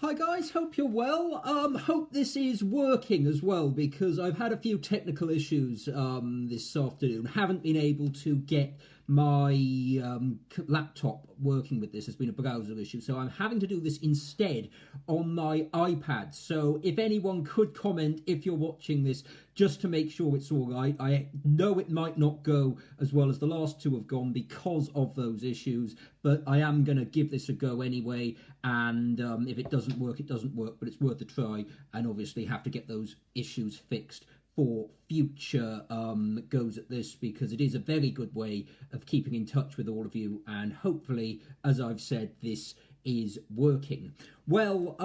Hi guys, hope you're well. Hope this is working as well because I've had a few technical issues this afternoon. Haven't been able to get my laptop working with this. There's been a browser issue, so I'm having to do this instead on my iPad. So if anyone could comment if you're watching this, just to make sure it's all right. I know it might not go as well as the last two have gone because of those issues, but I am going to give this a go anyway, and if it doesn't work, it doesn't work, but it's worth a try, and obviously have to get those issues fixed for future goes at this, because it is a very good way of keeping in touch with all of you, and hopefully, as I've said, this is working. Well,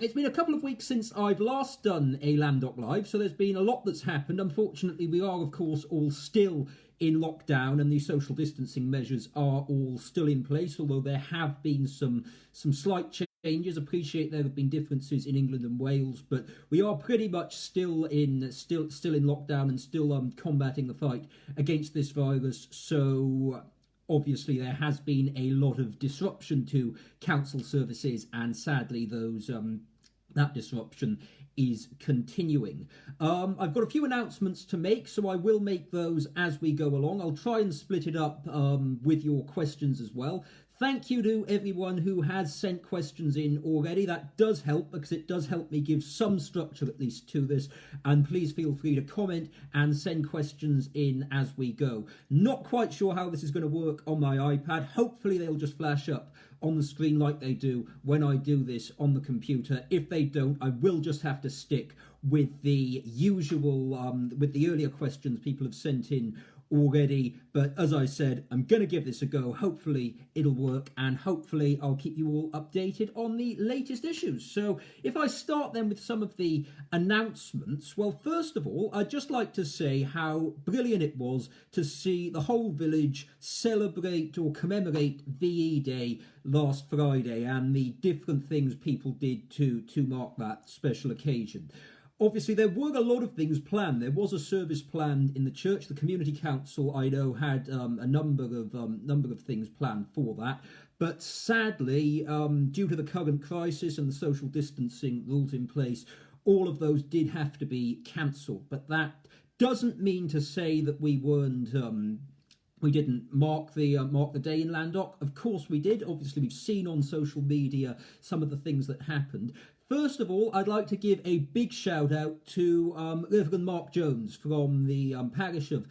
it's been a couple of weeks since I've last done a Llandough live, so there's been a lot that's happened. Unfortunately, we are, of course, all still in lockdown, and the social distancing measures are all still in place, although there have been some slight changes. Appreciate there have been differences in England and Wales, but we are pretty much still in lockdown and still combating the fight against this virus. So obviously there has been a lot of disruption to council services, and sadly that disruption is continuing. I've got a few announcements to make, so I will make those as we go along. I'll try and split it up with your questions as well. Thank you to everyone who has sent questions in already. That does help, because it does help me give some structure at least to this. And please feel free to comment and send questions in as we go. Not quite sure how this is going to work on my iPad. Hopefully they'll just flash up on the screen like they do when I do this on the computer. If they don't, I will just have to stick with the usual, with the earlier questions people have sent in already. But as I said, I'm going to give this a go. Hopefully it'll work, and hopefully I'll keep you all updated on the latest issues. So if I start then with some of the announcements, well, first of all, I'd just like to say how brilliant it was to see the whole village celebrate or commemorate VE Day last Friday, and the different things people did to mark that special occasion. Obviously, there were a lot of things planned. There was a service planned in the church. The community council, I know, had a number of things planned for that. But sadly, due to the current crisis and the social distancing rules in place, all of those did have to be cancelled. But that doesn't mean to say that we didn't mark the day in Llandough. Of course we did. Obviously, we've seen on social media some of the things that happened. First of all, I'd like to give a big shout out to Reverend Mark Jones from the parish of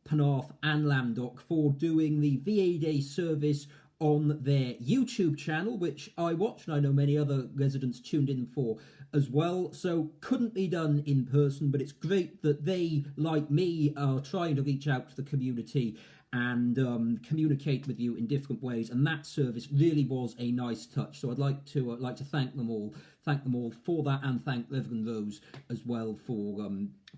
Penarth and Llandough for doing the VA Day service on their YouTube channel, which I watched, and I know many other residents tuned in for as well. So couldn't be done in person, but it's great that they, like me, are trying to reach out to the community and communicate with you in different ways, and that service really was a nice touch. So I'd like to thank them all for that, and thank Reverend Rose as well for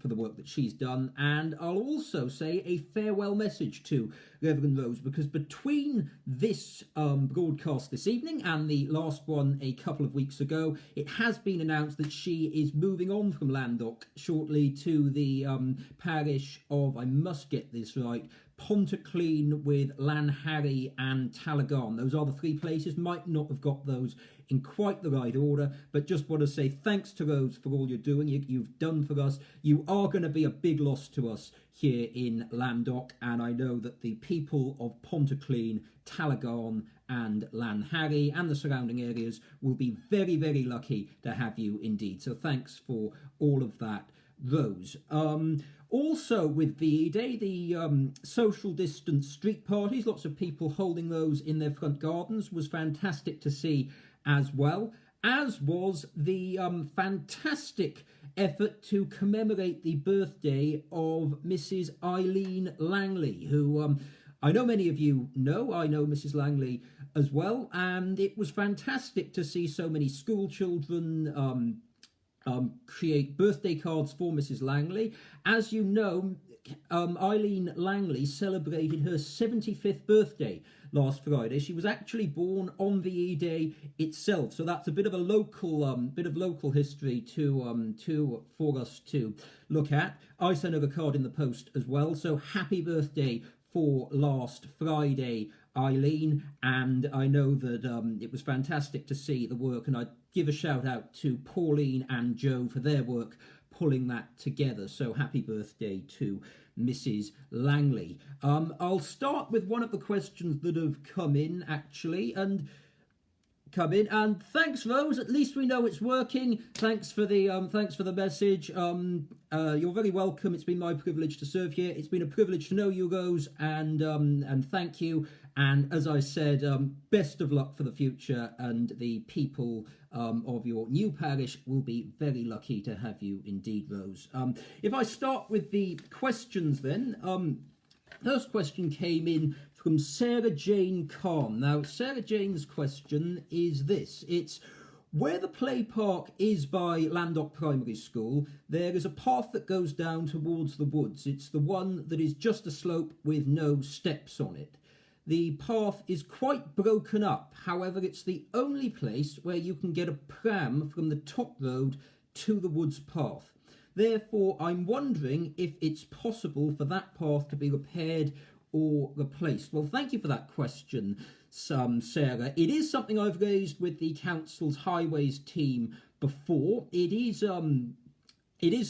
the work that she's done. And I'll also say a farewell message to Reverend Rose, because between this broadcast this evening and the last one a couple of weeks ago, it has been announced that she is moving on from Llandough shortly to the parish of, I must get this right, Pontyclun with Llanharry and Talagarn. Those are the three places. Might not have got those in quite the right order, but just want to say thanks to Rose for all you're doing. You've done for us. You are going to be a big loss to us here in Llandough, and I know that the people of Pontyclun, Talagarn and Llanharry and the surrounding areas will be very, very lucky to have you indeed. So thanks for all of that, Rose. Also with VE Day, the social distance street parties, lots of people holding those in their front gardens, was fantastic to see as well, as was the fantastic effort to commemorate the birthday of Mrs. Eileen Langley, who I know many of you know. I know Mrs. Langley as well, and it was fantastic to see so many school children create birthday cards for Mrs. Langley. As you know, Eileen Langley celebrated her 75th birthday last Friday. She was actually born on VE Day itself, so that's a bit of a local history for us to look at. I sent her a card in the post as well. So happy birthday for last Friday, Eileen, and I know that it was fantastic to see the work, and I'd give a shout out to Pauline and Joe for their work pulling that together. So happy birthday to Mrs. Langley. I'll start with one of the questions that have come in, actually, and thanks, Rose. At least we know it's working. Thanks for the message. You're very welcome. It's been my privilege to serve here. It's been a privilege to know you, Rose, and thank you. And as I said, best of luck for the future, and the people of your new parish will be very lucky to have you indeed, Rose. If I start with the questions then, first question came in from Sarah Jane Khan. Now, Sarah Jane's question is this. It's, where the play park is by Llandough Primary School, there is a path that goes down towards the woods. It's the one that is just a slope with no steps on it. The path is quite broken up. However, it's the only place where you can get a pram from the top road to the woods path. Therefore, I'm wondering if it's possible for that path to be repaired or replaced. Well, thank you for that question, Sarah. It is something I've raised with the council's highways team before. It is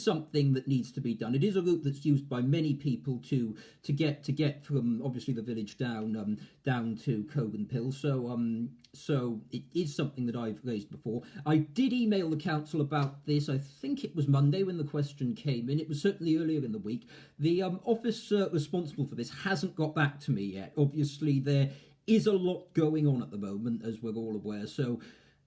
something that needs to be done. It is a route that's used by many people to get from obviously the village down to Coburn Pill. So it is something that I've raised before. I did email the council about this. I think it was Monday when the question came in. It was certainly earlier in the week. The officer responsible for this hasn't got back to me yet. Obviously, there is a lot going on at the moment, as we're all aware. So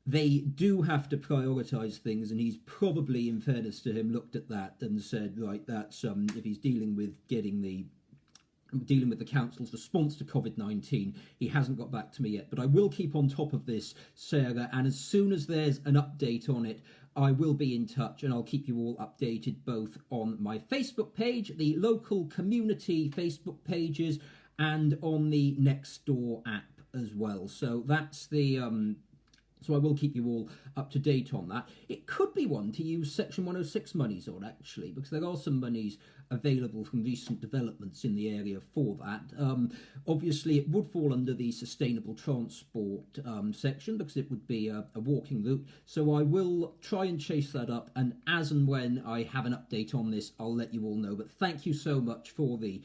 they do have to prioritise things, and he's probably, in fairness to him, looked at that and said, right, that's if he's dealing with the council's response to COVID-19, he hasn't got back to me yet. But I will keep on top of this, Sarah, and as soon as there's an update on it, I will be in touch, and I'll keep you all updated both on my Facebook page, the local community Facebook pages, and on the Nextdoor app as well. So that's the so I will keep you all up to date on that. It could be one to use Section 106 monies on, actually, because there are some monies available from recent developments in the area for that. Obviously, it would fall under the sustainable transport section, because it would be a walking route. So I will try and chase that up, and as and when I have an update on this, I'll let you all know. But thank you so much for the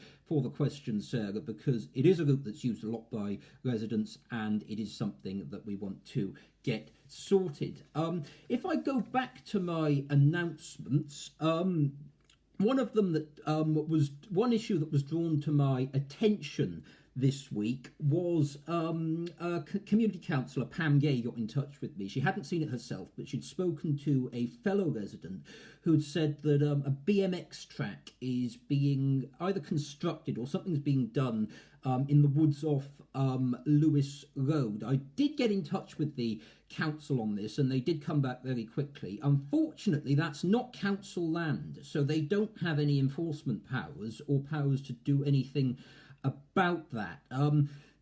question, Sarah, because it is a route that's used a lot by residents, and it is something that we want to get sorted. If I go back to my announcements, one of them that was one issue that was drawn to my attention this week was community councillor Pam Gay got in touch with me. She hadn't seen it herself, but she'd spoken to a fellow resident who'd said that a BMX track is being either constructed or something's being done in the woods off Lewis Road. I did get in touch with the council on this, and they did come back very quickly. Unfortunately, that's not council land, so they don't have any enforcement powers or powers to do anything about that.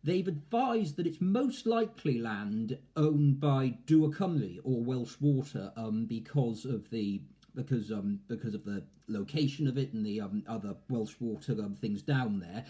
They've advised that it's most likely land owned by Dŵr Cymru or Welsh Water because of the location of it and the other Welsh Water things down there.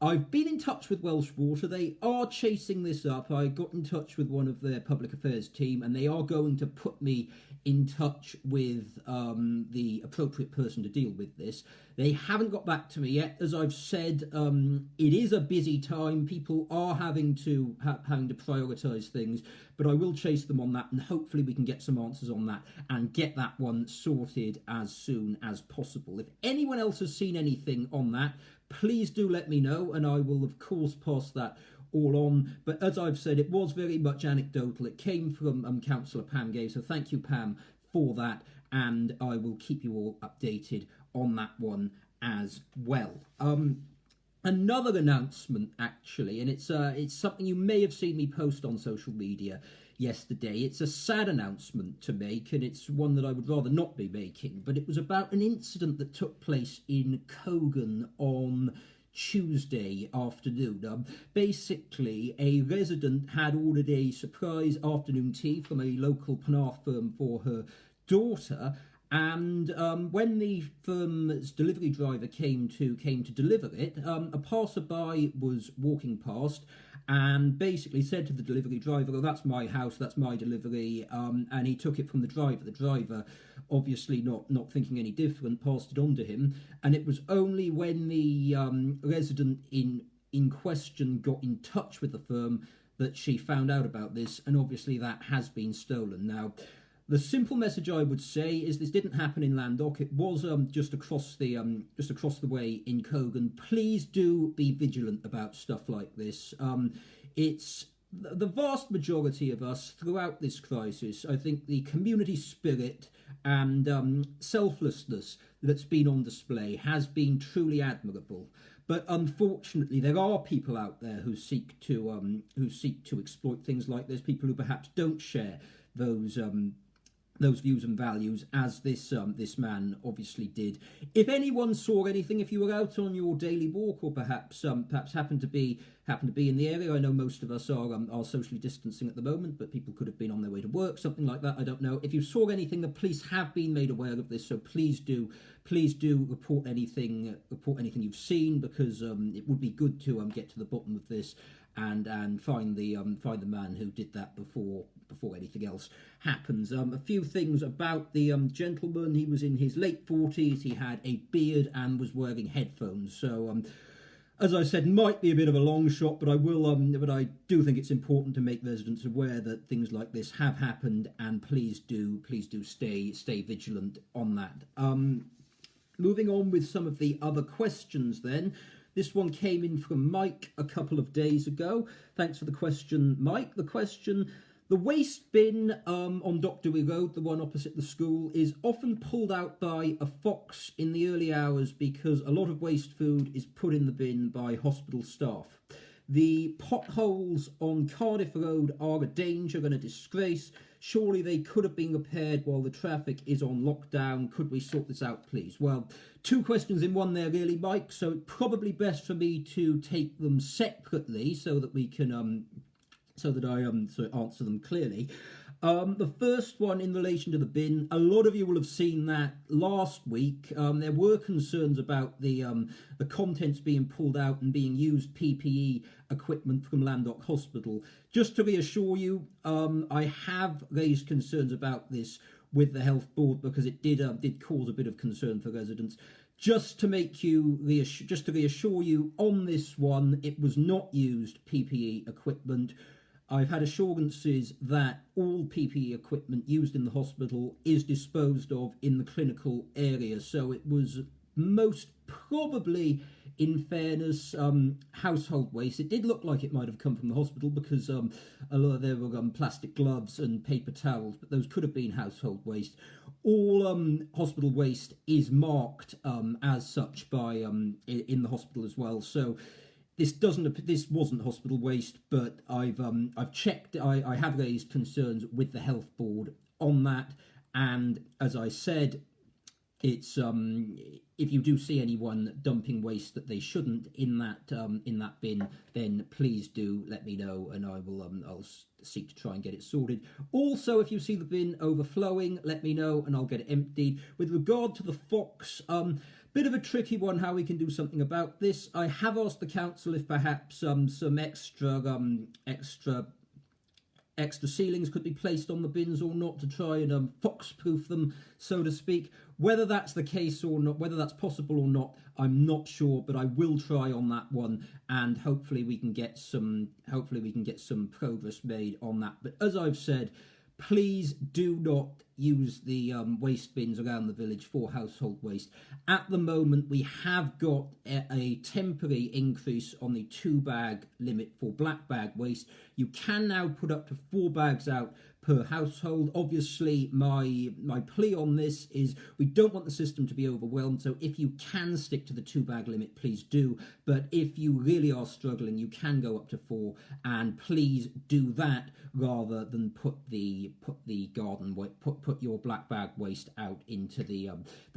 I've been in touch with Welsh Water. They are chasing this up. I got in touch with one of their public affairs team, and they are going to put me in touch with the appropriate person to deal with this. They haven't got back to me yet. As I've said, it is a busy time. People are having to prioritise things, but I will chase them on that, and hopefully we can get some answers on that and get that one sorted as soon as possible. If anyone else has seen anything on that, please do let me know, and I will, of course, pass that all on. But as I've said, it was very much anecdotal. It came from Councillor Pam Gay, so thank you, Pam, for that, and I will keep you all updated on that one as well. Another announcement, actually, and it's something you may have seen me post on social media yesterday. It's a sad announcement to make, and it's one that I would rather not be making, but it was about an incident that took place in Cogan on Tuesday afternoon. Basically, a resident had ordered a surprise afternoon tea from a local Penarth firm for her daughter, and when the firm's delivery driver came to deliver it, a passerby was walking past and basically said to the delivery driver, "Oh, that's my house, that's my delivery," and he took it from the driver. The driver, obviously not thinking any different, passed it on to him, and it was only when the resident in question got in touch with the firm that she found out about this, and obviously that has been stolen. Now, the simple message I would say is this didn't happen in Llandough. It was just across the way in Cogan. Please do be vigilant about stuff like this. It's the vast majority of us throughout this crisis. I think the community spirit and selflessness that's been on display has been truly admirable. But unfortunately, there are people out there who seek to exploit things like this. People who perhaps don't share those views and values, as this man obviously did. If anyone saw anything, if you were out on your daily walk, or perhaps happened to be in the area, I know most of us are socially distancing at the moment, but people could have been on their way to work, something like that. I don't know. If you saw anything, the police have been made aware of this, so please do report anything you've seen, because it would be good to get to the bottom of this and find the man who did that before anything else happens. A few things about the gentleman. He was in his late 40s. He had a beard and was wearing headphones. So, as I said, might be a bit of a long shot, but I do think it's important to make residents aware that things like this have happened, and please do stay vigilant on that. Moving on with some of the other questions then. This one came in from Mike a couple of days ago. Thanks for the question, Mike. The question: the waste bin on Dockery Road, the one opposite the school, is often pulled out by a fox in the early hours because a lot of waste food is put in the bin by hospital staff. The potholes on Cardiff Road are a danger and a disgrace. Surely they could have been repaired while the traffic is on lockdown. Could we sort this out, please? Well, two questions in one there, really, Mike. So it's probably best for me to take them separately so that we can I answer them clearly. The first one in relation to the bin, a lot of you will have seen that last week. There were concerns about the contents being pulled out and being used PPE equipment from Llandough Hospital. Just to reassure you, I have raised concerns about this with the health board because it did cause a bit of concern for residents. Just to reassure you on this one, it was not used PPE equipment. I've had assurances that all PPE equipment used in the hospital is disposed of in the clinical area. So it was most probably, in fairness, household waste. It did look like it might have come from the hospital because a lot of there were plastic gloves and paper towels, but those could have been household waste. All hospital waste is marked as such by in the hospital as well. So this wasn't hospital waste, but I've checked. I have raised concerns with the health board on that, and as I said, it's if you do see anyone dumping waste that they shouldn't in that bin, then please do let me know, and I'll seek to try and get it sorted. Also, if you see the bin overflowing, let me know and I'll get it emptied. With regard to the fox, bit of a tricky one how we can do something about this. I have asked the council if perhaps some extra ceilings could be placed on the bins or not to try and fox-proof them, so to speak. Whether that's the case or not, whether that's possible or not, I'm not sure, but I will try on that one, and hopefully we can get some progress made on that. But as I've said, please do not use the waste bins around the village for household waste. At the moment, we have got a temporary increase on the 2-bag limit for black bag waste. You can now put up to 4 bags out per household. Obviously, my plea on this is we don't want the system to be overwhelmed, so if you can stick to the 2-bag limit, please do. But if you really are struggling, you can go up to 4, and please do that rather than put your black bag waste out into the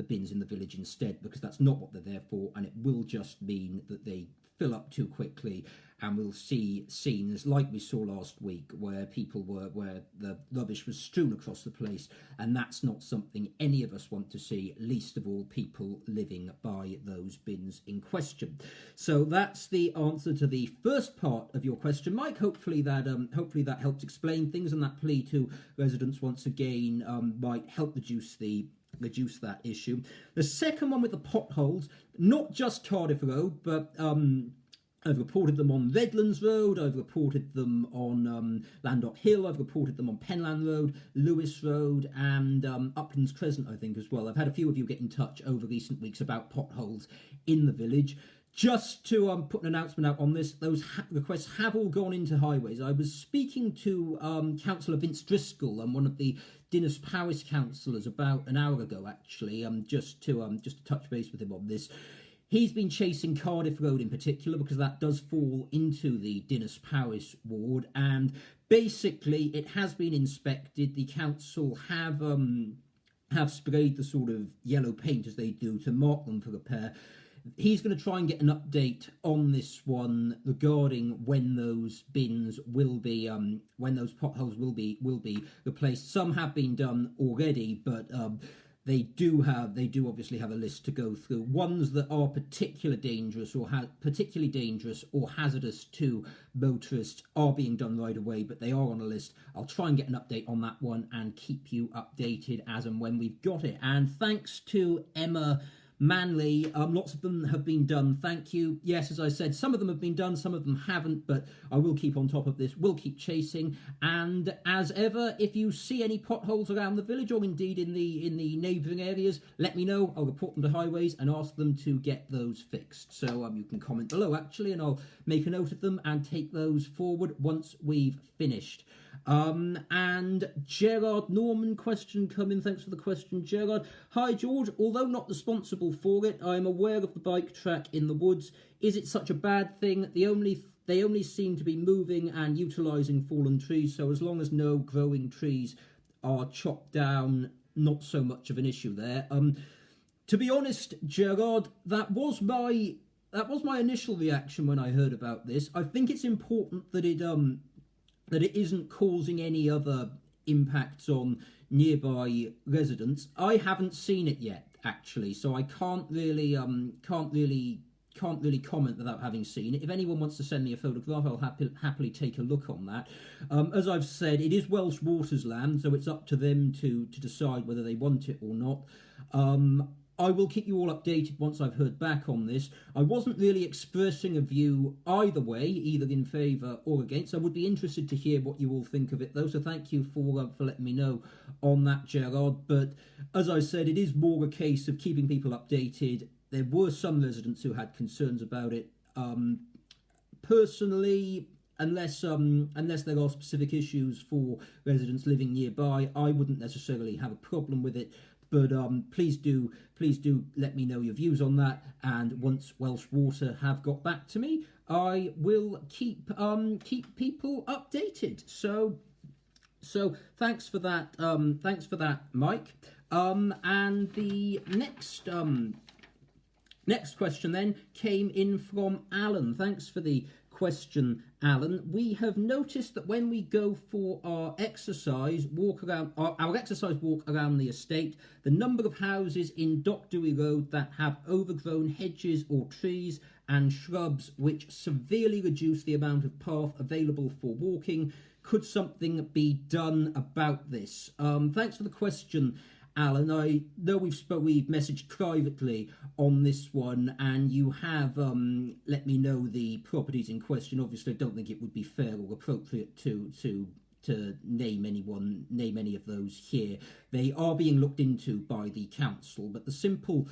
bins in the village instead, because that's not what they're there for, and it will just mean that they fill up too quickly, and we'll see scenes like we saw last week where the rubbish was strewn across the place, and that's not something any of us want to see, least of all people living by those bins in question. So that's the answer to the first part of your question, Mike. Hopefully that helps explain things, and that plea to residents once again might help reduce that issue. The second one with the potholes, not just Cardiff Road, but I've reported them on Redlands Road, I've reported them on Llandough Hill, I've reported them on Penlan Road, Lewis Road, and Uplands Crescent, I think, as well. I've had a few of you get in touch over recent weeks about potholes in the village. Just to put an announcement out on this, those requests have all gone into highways. I was speaking to Councillor Vince Driscoll and one of the Dinas Powys councillors about an hour ago, actually, just to touch base with him on this. He's been chasing Cardiff Road in particular because that does fall into the Dinas Powys ward, and basically it has been inspected. The council have sprayed the sort of yellow paint as they do to mark them for repair. He's going to try and get an update on this one regarding when those bins will be, when those potholes will be replaced. Some have been done already, but they do obviously have a list to go through. Ones that are particularly dangerous or hazardous to motorists are being done right away, but they are on a list. I'll try and get an update on that one and keep you updated as and when we've got it. And thanks to Emma Manley, lots of them have been done. Thank you. Yes, as I said, some of them have been done, some of them haven't, but I will keep on top of this. We'll keep chasing. And as ever, if you see any potholes around the village or indeed in the neighbouring areas, let me know. I'll report them to highways and ask them to get those fixed. So you can comment below actually, and I'll make a note of them and take those forward once we've finished. And Gerard Norman question coming. Thanks for the question, Gerard. Hi George, although not responsible for it, I am aware of the bike track in the woods. Is it such a bad thing? They only seem to be moving and utilising fallen trees, so as long as no growing trees are chopped down, not so much of an issue there. To be honest, Gerard, that was my initial reaction when I heard about this. I think it's important that it isn't causing any other impacts on nearby residents. I haven't seen it yet, actually, so I can't really comment without having seen it. If anyone wants to send me a photograph, I'll happily take a look on that. As I've said, it is Welsh Water's land, so it's up to them to decide whether they want it or not. I will keep you all updated once I've heard back on this. I wasn't really expressing a view either way, either in favour or against. I would be interested to hear what you all think of it, though, so thank you for letting me know on that, Gerard. But as I said, it is more a case of keeping people updated. There were some residents who had concerns about it. Personally, unless there are specific issues for residents living nearby, I wouldn't necessarily have a problem with it. But please do let me know your views on that. And once Welsh Water have got back to me, I will keep people updated. So thanks for that. Thanks for that, Mike. And the next question then came in from Alan. Thanks for the question, Alan. We have noticed that when we go for our exercise walk around the estate, the number of houses in Dockery Road that have overgrown hedges or trees and shrubs which severely reduce the amount of path available for walking. Could something be done about this? Thanks for the question, Alan. I know we've messaged privately on this one, and you have let me know the properties in question. Obviously, I don't think it would be fair or appropriate to name any of those here. They are being looked into by the council, but the simple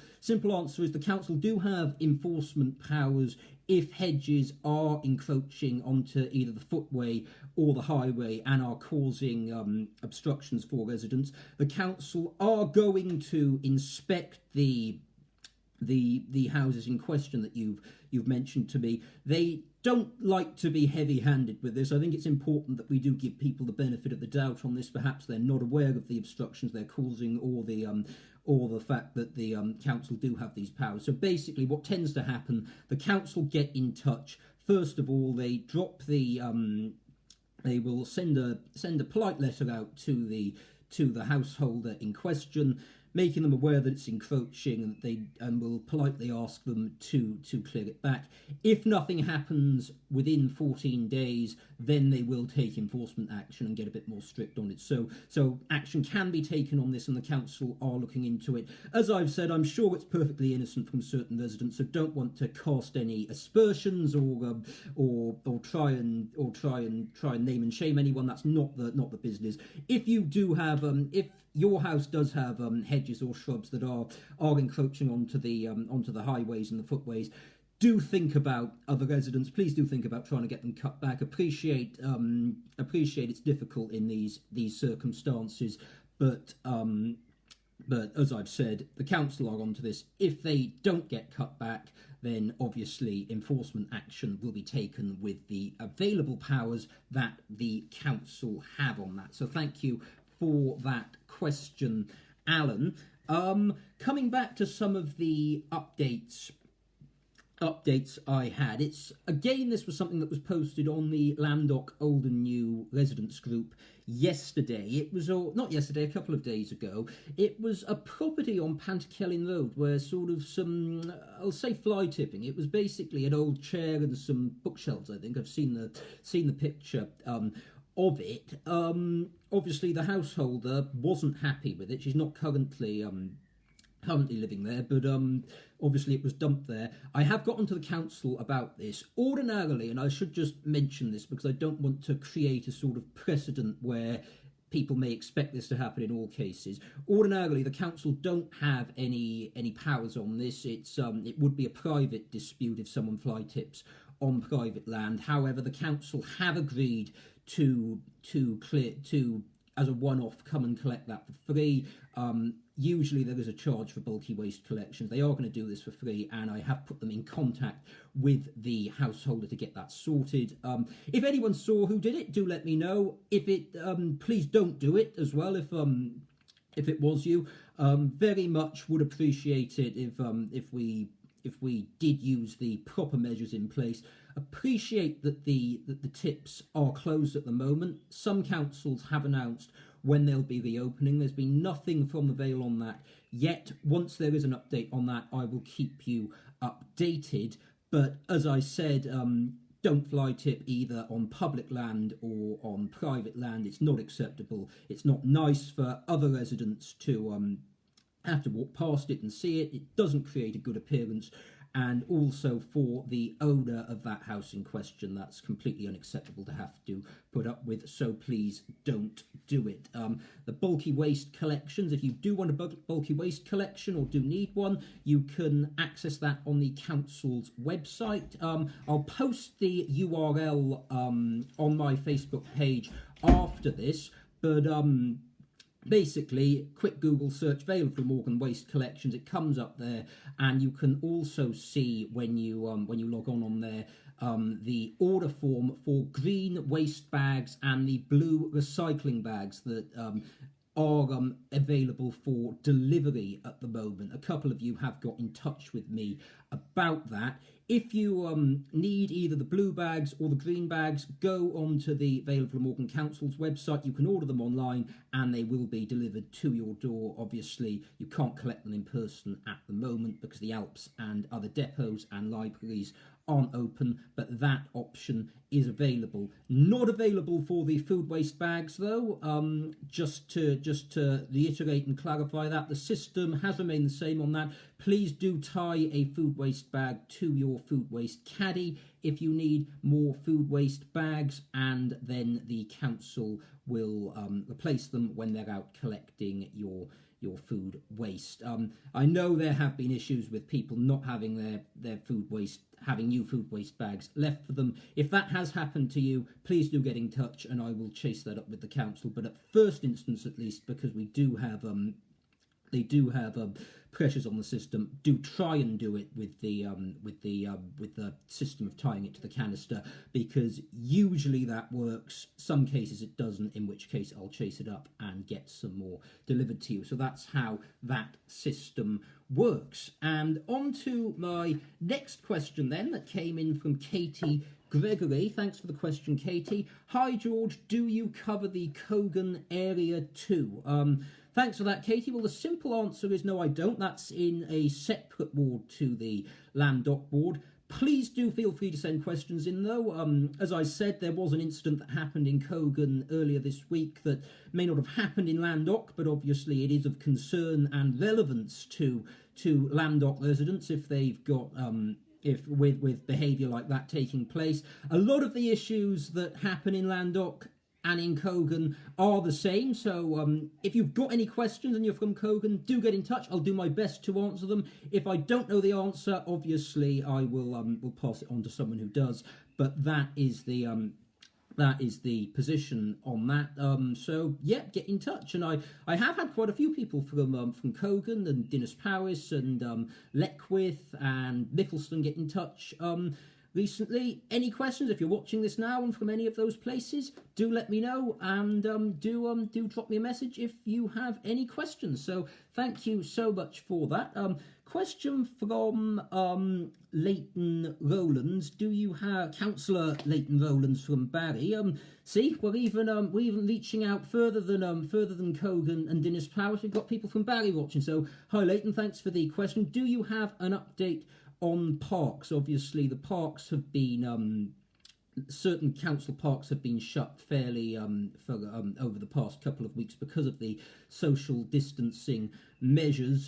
answer is the council do have enforcement powers if hedges are encroaching onto either the footway or the highway and are causing obstructions for residents. The council are going to inspect the houses in question that you've mentioned to me. They don't like to be heavy-handed with this. I think it's important that we do give people the benefit of the doubt on this. Perhaps they're not aware of the obstructions they're causing or or the fact that the council do have these powers. So basically what tends to happen, the council get in touch. First of all, they drop the they will send a polite letter out to the householder in question, making them aware that it's encroaching, and will politely ask them to clear it back. If nothing happens within 14 days, then they will take enforcement action and get a bit more strict on it. So action can be taken on this, and the council are looking into it. As I've said, I'm sure it's perfectly innocent from certain residents, so don't want to cast any aspersions or try and name and shame anyone. That's not the business. If you do have if your house does have hedges or shrubs that are encroaching onto the highways and the footways, do think about other residents. Please do think about trying to get them cut back. Appreciate it's difficult in these circumstances, but as I've said, the council are onto this. If they don't get cut back, then obviously enforcement action will be taken with the available powers that the council have on that. So thank you for that question, Alan. Coming back to some of the updates I had. This was something that was posted on the Llandough Old and New residents group yesterday. It was not yesterday, a couple of days ago. It was a property on Pantycelyn Road where sort of some, I'll say fly tipping. It was basically an old chair and some bookshelves. I think I've seen the picture of it. Obviously the householder wasn't happy with it. She's not currently living there, but obviously it was dumped there. I have gotten to the council about this. Ordinarily, and I should just mention this because I don't want to create a sort of precedent where people may expect this to happen in all cases. Ordinarily, the council don't have any powers on this. It would be a private dispute if someone fly tips on private land. However, the council have agreed to as a one-off come and collect that for free. Usually there is a charge for bulky waste collections. They are going to do this for free, and I have put them in contact with the householder to get that sorted. If anyone saw who did it, do let me know. If it, please don't do it as well. If it was you, very much would appreciate it if we did use the proper measures in place. Appreciate that the tips are closed at the moment. Some councils have announced when they'll be reopening. There's been nothing from the Vale on that yet. Once there is an update on that, I will keep you updated. But as I said, don't fly tip either on public land or on private land. It's not acceptable. It's not nice for other residents to have to walk past it and see it. It doesn't create a good appearance. And also for the owner of that house in question, that's completely unacceptable to have to put up with, so please don't do it. The bulky waste collections, if you do want a bulky waste collection or do need one, you can access that on the council's website. I'll post the URL on my Facebook page after this, but basically, quick Google search Vale of Glamorgan waste collections. It comes up there, and you can also see when you log on there the order form for green waste bags and the blue recycling bags that are available for delivery at the moment. A couple of you have got in touch with me about that. If you need either the blue bags or the green bags, go onto the Vale of Glamorgan Council's website. You can order them online and they will be delivered to your door. Obviously, you can't collect them in person at the moment because the Alps and other depots and libraries aren't open, but that option is available. Not available for the food waste bags though. Just to reiterate and clarify that, the system has remained the same on that. Please do tie a food waste bag to your food waste caddy if you need more food waste bags, and then the council will replace them when they're out collecting your food waste. I know there have been issues with people not having their food waste, having new food waste bags left for them. If that has happened to you, please do get in touch and I will chase that up with the council. But at first instance, at least, because we do have they do have pressures on the system, do try and do it with the system of tying it to the canister, because usually that works. Some cases it doesn't, in which case I'll chase it up and get some more delivered to you. So that's how that system works. And on to my next question then, that came in from Katie Gregory. Thanks for the question, Katie. Hi George, do you cover the Cogan area too? Thanks for that, Katie. Well, the simple answer is no, I don't. That's in a separate board to the Llandough board. Please do feel free to send questions in, though. As I said, there was an incident that happened in Cogan earlier this week that may not have happened in Llandough, but obviously it is of concern and relevance to Llandough residents if they've got with behaviour like that taking place. A lot of the issues that happen in Llandough and in Cogan are the same, so if you've got any questions and you're from Cogan, do get in touch. I'll do my best to answer them. If I don't know the answer, obviously I will pass it on to someone who does, but that is the position on that. So yeah, get in touch. And I have had quite a few people from Cogan and Dinas Powys and Leckwith and Nicholson get in touch recently. Any questions? If you're watching this now and from any of those places, do let me know, and do drop me a message if you have any questions. So thank you so much for that. Question from Leighton Rowlands. Do you have Councillor Leighton Rowlands from Barry? See, we're even reaching out further than Cogan and Dinas Powys. We've got people from Barry watching. So hi Leighton, thanks for the question. Do you have an update on parks? Obviously, the parks have been certain council parks have been shut fairly over the past couple of weeks because of the social distancing measures.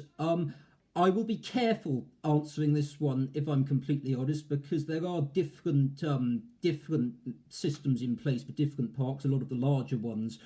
I will be careful answering this one, if I'm completely honest, because there are different systems in place for different parks. A lot of the larger ones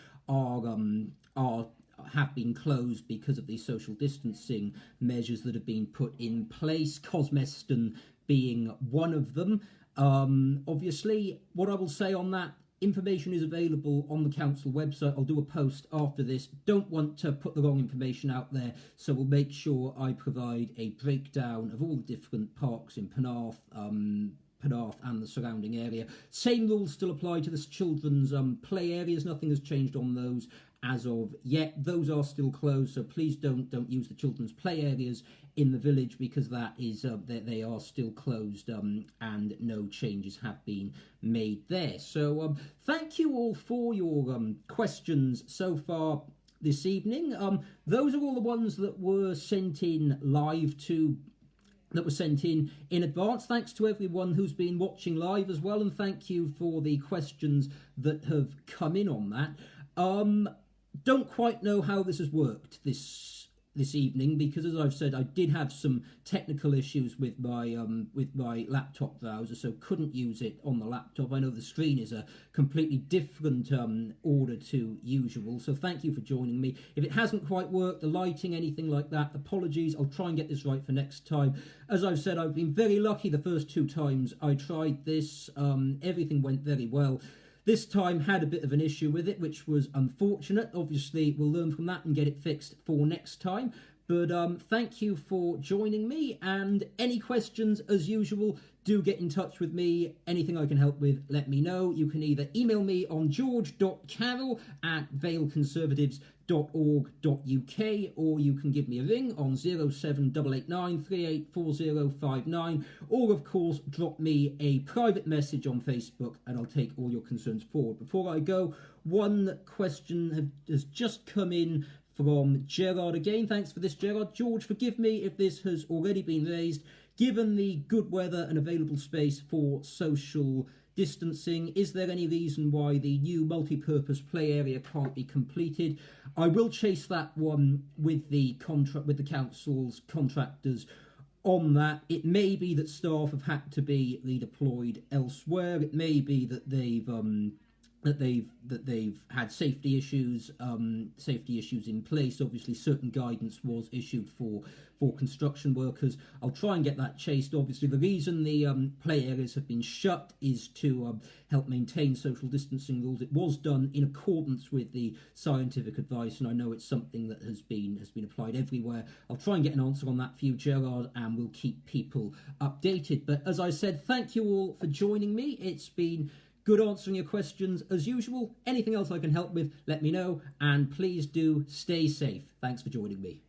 have been closed because of the social distancing measures that have been put in place, Cosmeston being one of them. Obviously, what I will say on that, information is available on the council website. I'll do a post after this. Don't want to put the wrong information out there, so we'll make sure I provide a breakdown of all the different parks in Penarth and the surrounding area. Same rules still apply to the children's play areas. Nothing has changed on those as of yet. Those are still closed, so please don't use the children's play areas in the village, because that is they are still closed, and no changes have been made there. So thank you all for your questions so far this evening. Those are all the ones that were sent in in advance. Thanks to everyone who's been watching live as well, and thank you for the questions that have come in on that. Don't quite know how this has worked this evening, because as I've said, I did have some technical issues with my laptop browser, so couldn't use it on the laptop. I know the screen is a completely different order to usual, so thank you for joining me. If it hasn't quite worked, the lighting, anything like that, apologies. I'll try and get this right for next time. As I've said, I've been very lucky the first two times I tried this. Everything went very well. This time had a bit of an issue with it, which was unfortunate. Obviously, we'll learn from that and get it fixed for next time. But thank you for joining me, and any questions, as usual, do get in touch with me. Anything I can help with, let me know. You can either email me on george.carroll@valeconservatives.org.uk, or you can give me a ring on 07889 384059, or of course drop me a private message on Facebook and I'll take all your concerns forward. Before I go, one question has just come in from Gerard again. Thanks for this, Gerard. George, forgive me if this has already been raised. Given the good weather and available space for social distancing, is there any reason why the new multi-purpose play area can't be completed? I will chase that one with the council's contractors on that. It may be that staff have had to be redeployed elsewhere. It may be that they've they've had safety issues in place. Obviously, certain guidance was issued for construction workers. I'll try and get that chased. Obviously, the reason the play areas have been shut is to help maintain social distancing rules. It was done in accordance with the scientific advice, and I know it's something that has been applied everywhere. I'll try and get an answer on that for you, Gerard, and we'll keep people updated. But as I said, thank you all for joining me. It's been good answering your questions as usual. Anything else I can help with, let me know, and please do stay safe. Thanks for joining me.